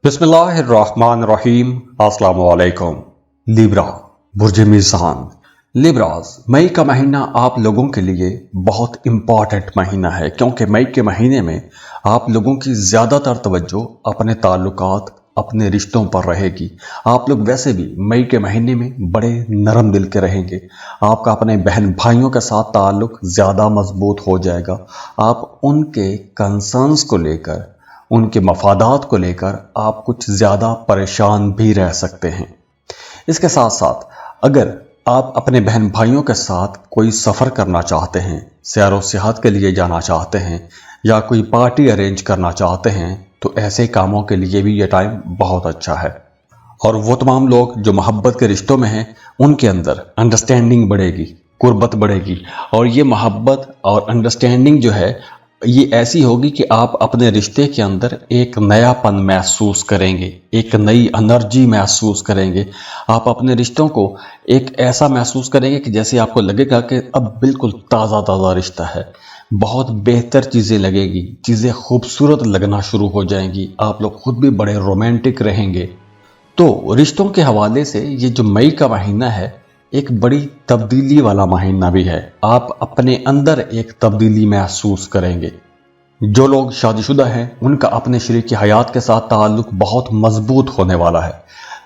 बिस्मिल्लाहिर्रहमानिर्रहीम। अस्सलाम वालेकुम। लिब्रा, बुर्ज मीज़ान। लिब्रास, मई का महीना आप लोगों के लिए बहुत इम्पॉर्टेंट महीना है क्योंकि मई के महीने में आप लोगों की ज़्यादातर तवज्जो अपने ताल्लुकात, अपने रिश्तों पर रहेगी। आप लोग वैसे भी मई के महीने में बड़े नरम दिल के रहेंगे। आपका अपने बहन भाइयों के साथ ताल्लुक ज़्यादा मजबूत हो जाएगा। आप उनके कंसर्न्स को लेकर, उनके मफादात को लेकर आप कुछ ज़्यादा परेशान भी रह सकते हैं। इसके साथ साथ अगर आप अपने बहन भाइयों के साथ कोई सफ़र करना चाहते हैं, सैर व सियाहत के लिए जाना चाहते हैं या कोई पार्टी अरेंज करना चाहते हैं, तो ऐसे कामों के लिए भी ये टाइम बहुत अच्छा है। और वो तमाम लोग जो मोहब्बत के रिश्तों में हैं, उनके अंदर अंडरस्टैंडिंग बढ़ेगी, कुर्बत बढ़ेगी। और ये मोहब्बत और अंडरस्टैंडिंग जो है, ये ऐसी होगी कि आप अपने रिश्ते के अंदर एक नयापन महसूस करेंगे, एक नई एनर्जी महसूस करेंगे। आप अपने रिश्तों को एक ऐसा महसूस करेंगे कि जैसे आपको लगेगा कि अब बिल्कुल ताज़ा ताज़ा रिश्ता है। बहुत बेहतर चीज़ें लगेगी, चीज़ें खूबसूरत लगना शुरू हो जाएंगी। आप लोग खुद भी बड़े रोमांटिक रहेंगे। तो रिश्तों के हवाले से ये जो मई का महीना है, एक बड़ी तब्दीली वाला महीना भी है। आप अपने अंदर एक तब्दीली महसूस करेंगे। जो लोग शादीशुदा हैं, उनका अपने शरीक हयात के साथ ताल्लुक बहुत मजबूत होने वाला है।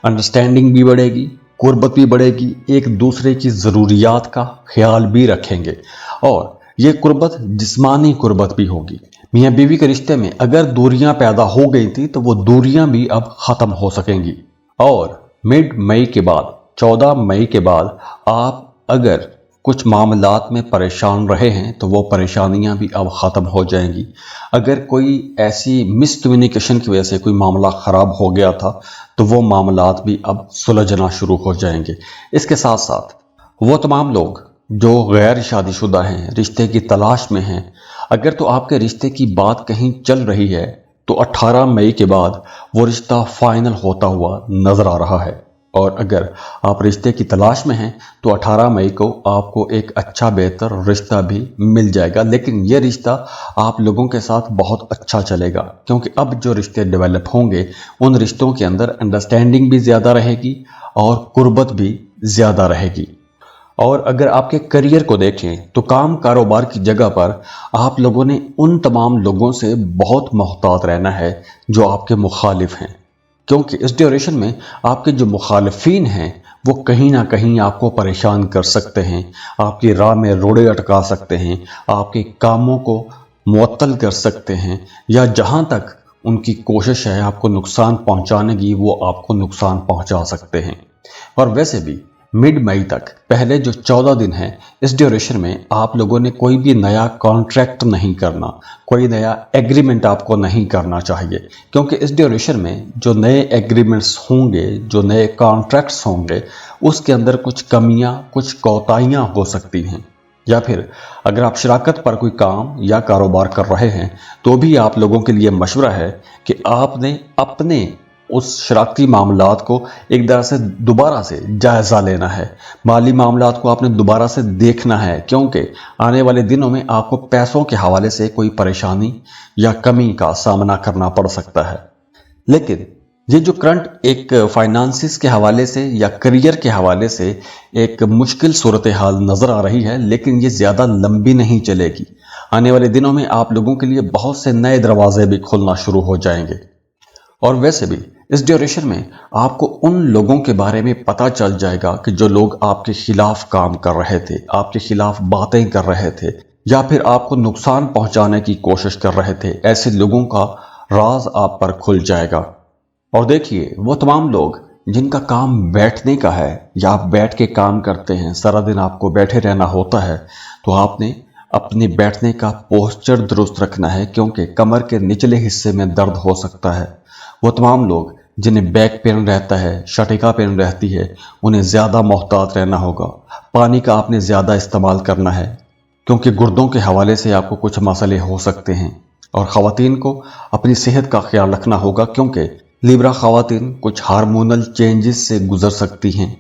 अंडरस्टैंडिंग भी बढ़ेगी, कुर्बत भी बढ़ेगी, एक दूसरे की ज़रूरियात का ख्याल भी रखेंगे। और ये कुर्बत जिस्मानी कुर्बत भी होगी। मियाँ बीवी के रिश्ते में अगर दूरियां पैदा हो गई थी, तो वो दूरियां भी अब ख़त्म हो सकेंगी। और मिड मई के बाद, 14 मई के बाद, आप अगर कुछ मामलात में परेशान रहे हैं, तो वो परेशानियां भी अब ख़त्म हो जाएंगी। अगर कोई ऐसी मिसकम्युनिकेशन की वजह से कोई मामला ख़राब हो गया था, तो वो मामलात भी अब सुलझना शुरू हो जाएंगे। इसके साथ साथ वो तमाम लोग जो गैर शादीशुदा हैं, रिश्ते की तलाश में हैं, अगर तो आपके रिश्ते की बात कहीं चल रही है, तो 18 मई के बाद वो रिश्ता फाइनल होता हुआ नज़र आ रहा है। और अगर आप रिश्ते की तलाश में हैं, तो 18 मई को आपको एक अच्छा बेहतर रिश्ता भी मिल जाएगा। लेकिन ये रिश्ता आप लोगों के साथ बहुत अच्छा चलेगा, क्योंकि अब जो रिश्ते डेवलप होंगे, उन रिश्तों के अंदर अंडरस्टैंडिंग भी ज़्यादा रहेगी और कुर्बत भी ज़्यादा रहेगी। और अगर आपके करियर को देखें, तो काम कारोबार की जगह पर आप लोगों ने उन तमाम लोगों से बहुत मोहतात रहना है जो आपके मुखालिफ हैं। क्योंकि इस ड्यूरेशन में आपके जो मुखालिफिन हैं, वो कहीं ना कहीं आपको परेशान कर सकते हैं, आपकी राह में रोड़े अटका सकते हैं, आपके कामों को मुअत्तल कर सकते हैं, या जहाँ तक उनकी कोशिश है आपको नुकसान पहुँचाने की, वो आपको नुकसान पहुँचा सकते हैं। और वैसे भी मिड मई तक पहले जो 14 दिन हैं, इस ड्यूरेशन में आप लोगों ने कोई भी नया कॉन्ट्रैक्ट नहीं करना, कोई नया एग्रीमेंट आपको नहीं करना चाहिए। क्योंकि इस ड्यूरेशन में जो नए एग्रीमेंट्स होंगे, जो नए कॉन्ट्रैक्ट्स होंगे, उसके अंदर कुछ कमियां, कुछ कोताहियां हो सकती हैं। या फिर अगर आप शराकत पर कोई काम या कारोबार कर रहे हैं, तो भी आप लोगों के लिए मशवरा है कि आपने अपने उस शराकती मामलात को एक तरह से दोबारा से जायज़ा लेना है। माली मामलात को आपने दोबारा से देखना है, क्योंकि आने वाले दिनों में आपको पैसों के हवाले से कोई परेशानी या कमी का सामना करना पड़ सकता है। लेकिन ये जो करंट एक फाइनेंसिस के हवाले से या करियर के हवाले से एक मुश्किल सूरत हाल नज़र आ रही है, लेकिन ये ज़्यादा लंबी नहीं चलेगी। आने वाले दिनों में आप लोगों के लिए बहुत से नए दरवाजे भी खुलना शुरू हो जाएंगे। और वैसे भी इस ड्यूरेशन में आपको उन लोगों के बारे में पता चल जाएगा कि जो लोग आपके खिलाफ काम कर रहे थे, आपके खिलाफ बातें कर रहे थे, या फिर आपको नुकसान पहुंचाने की कोशिश कर रहे थे। ऐसे लोगों का राज आप पर खुल जाएगा। और देखिए, वो तमाम लोग जिनका काम बैठने का है, या आप बैठ के काम करते हैं, सारा दिन आपको बैठे रहना होता है, तो आपने अपने बैठने का पोस्चर दुरुस्त रखना है, क्योंकि कमर के निचले हिस्से में दर्द हो सकता है। वो तमाम लोग जिन्हें बैक पेन रहता है, शटिका पेन रहती है, उन्हें ज़्यादा मोहतात रहना होगा। पानी का आपने ज़्यादा इस्तेमाल करना है, क्योंकि गुर्दों के हवाले से आपको कुछ मसले हो सकते हैं। और ख़वातीन को अपनी सेहत का ख्याल रखना होगा, क्योंकि लिब्रा ख़वातीन कुछ हार्मोनल चेंजेस से गुजर सकती हैं।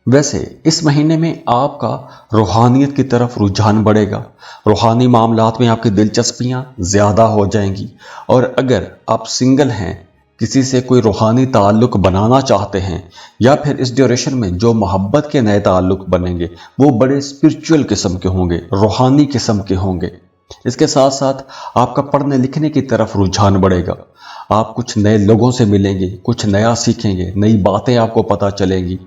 वैसे इस महीने में आपका रूहानियत की तरफ रुझान बढ़ेगा, रूहानी मामलात में आपकी दिलचस्पियां ज़्यादा हो जाएंगी। और अगर आप सिंगल हैं, किसी से कोई रूहानी ताल्लुक बनाना चाहते हैं, या फिर इस ड्यूरेशन में जो मोहब्बत के नए ताल्लुक बनेंगे वो बड़े स्पिरिचुअल किस्म के होंगे, रूहानी किस्म के होंगे। इसके साथ साथ आपका पढ़ने लिखने की तरफ रुझान बढ़ेगा। आप कुछ नए लोगों से मिलेंगे, कुछ नया सीखेंगे, नई बातें आपको पता चलेंगी।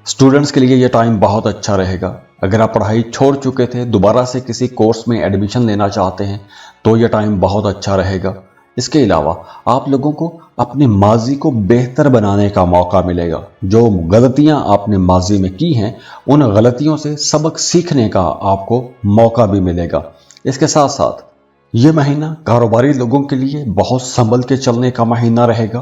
स्टूडेंट्स के लिए ये टाइम बहुत अच्छा रहेगा। अगर आप पढ़ाई छोड़ चुके थे, दोबारा से किसी कोर्स में एडमिशन लेना चाहते हैं, तो ये टाइम बहुत अच्छा रहेगा। इसके अलावा आप लोगों को अपने माजी को बेहतर बनाने का मौका मिलेगा। जो गलतियां आपने माजी में की हैं, उन गलतियों से सबक सीखने का आपको मौका भी मिलेगा। इसके साथ साथ ये महीना कारोबारी लोगों के लिए बहुत संभल के चलने का महीना रहेगा,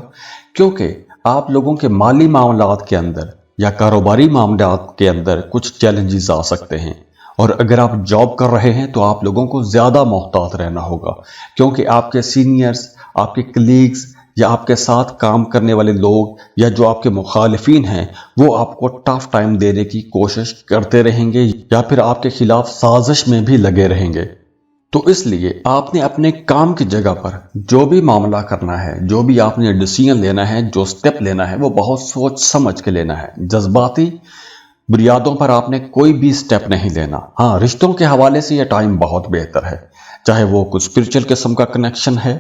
क्योंकि आप लोगों के माली मामलात के अंदर या कारोबारी मामलात के अंदर कुछ चैलेंजेस आ सकते हैं। और अगर आप जॉब कर रहे हैं तो आप लोगों को ज़्यादा मोहतात रहना होगा, क्योंकि आपके सीनियर्स, आपके कलीग्स या आपके साथ काम करने वाले लोग या जो आपके मुखालिफिन हैं, वो आपको टफ टाइम देने की कोशिश करते रहेंगे या फिर आपके खिलाफ साजिश में भी लगे रहेंगे। तो इसलिए आपने अपने काम की जगह पर जो भी मामला करना है, जो भी आपने डिसीजन लेना है, जो स्टेप लेना है, वो बहुत सोच समझ के लेना है। जज्बाती बुनियादों पर आपने कोई भी स्टेप नहीं लेना। हाँ, रिश्तों के हवाले से यह टाइम बहुत बेहतर है, चाहे वो कुछ स्पिरिचुअल किस्म का कनेक्शन है,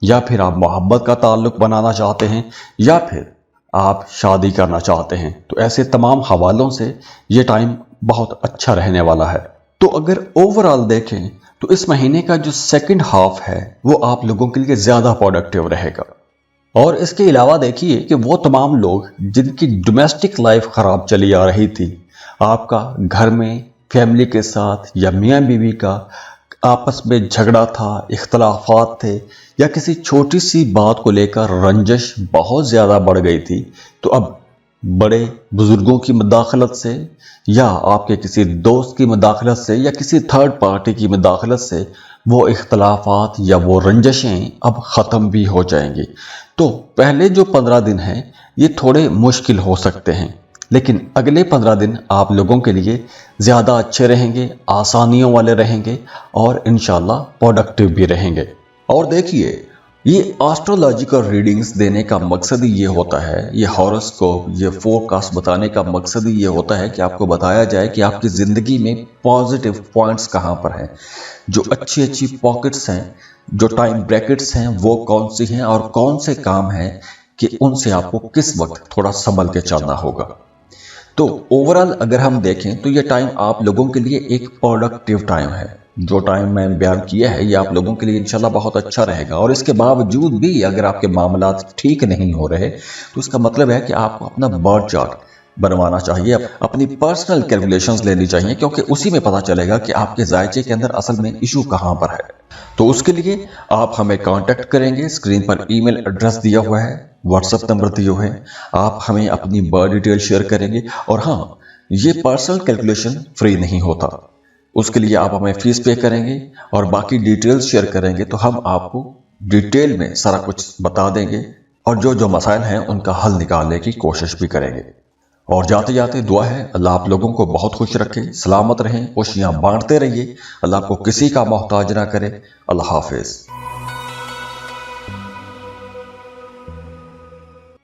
या फिर आप मोहब्बत का ताल्लुक बनाना चाहते हैं, या फिर आप शादी करना चाहते हैं। तो ऐसे तमाम हवालों से ये टाइम बहुत अच्छा रहने वाला है। तो अगर ओवरऑल देखें तो इस महीने का जो सेकंड हाफ है वो आप लोगों के लिए ज़्यादा प्रोडक्टिव रहेगा। और इसके अलावा देखिए कि वो तमाम लोग जिनकी डोमेस्टिक लाइफ ख़राब चली आ रही थी, आपका घर में फैमिली के साथ या मियाँ बीवी का आपस में झगड़ा था, इख्तलाफात थे, या किसी छोटी सी बात को लेकर रंजिश बहुत ज़्यादा बढ़ गई थी, तो अब बड़े बुजुर्गों की मदाखलत से या आपके किसी दोस्त की मदाखलत से या किसी थर्ड पार्टी की मदाखलत से वो इख्तलाफात या वो रंजशें अब ख़त्म भी हो जाएंगी। तो पहले जो 15 दिन हैं ये थोड़े मुश्किल हो सकते हैं, लेकिन अगले 15 दिन आप लोगों के लिए ज़्यादा अच्छे रहेंगे, आसानियों वाले रहेंगे और इंशाल्लाह प्रोडक्टिव भी रहेंगे। और देखिए, ये एस्ट्रोलॉजिकल रीडिंग्स देने का मकसद ही ये होता है, ये हॉरोस्कोप, ये फोरकास्ट बताने का मकसद ही ये होता है कि आपको बताया जाए कि आपकी ज़िंदगी में पॉजिटिव पॉइंट्स कहाँ पर हैं, जो अच्छी अच्छी पॉकेट्स हैं, जो टाइम ब्रैकेट्स हैं वो कौन सी हैं, और कौन से काम हैं कि उनसे आपको किस वक्त थोड़ा संभल के चलना होगा। तो ओवरऑल अगर हम देखें तो ये टाइम आप लोगों के लिए एक प्रोडक्टिव टाइम है। जो टाइम मैं बयान किया है ये आप लोगों के लिए इंशाल्लाह बहुत अच्छा रहेगा। और इसके बावजूद भी अगर आपके मामलात ठीक नहीं हो रहे तो इसका मतलब है कि आपको अपना बर्थ चार्ट बनवाना चाहिए, अपनी पर्सनल कैलकुलेशंस लेनी चाहिए, क्योंकि उसी में पता चलेगा कि आपके जायचे के अंदर असल में इशू कहाँ पर है। तो उसके लिए आप हमें कांटेक्ट करेंगे। स्क्रीन पर ईमेल एड्रेस दिया हुआ है, व्हाट्सएप नंबर दिए हुए हैं, आप हमें अपनी बर्थ डिटेल शेयर करेंगे। और हाँ, ये पर्सनल कैलकुलेशन फ्री नहीं होता, उसके लिए आप हमें फीस पे करेंगे और बाकी डिटेल्स शेयर करेंगे, तो हम आपको डिटेल में सारा कुछ बता देंगे और जो जो मसाइल हैं उनका हल निकालने की कोशिश भी करेंगे। और जाते जाते दुआ है अल्लाह आप लोगों को बहुत खुश रखे, सलामत रहें, खुशियां बांटते रहिए, अल्लाह आपको किसी का मोहताज ना करे। अल्लाह हाफिज।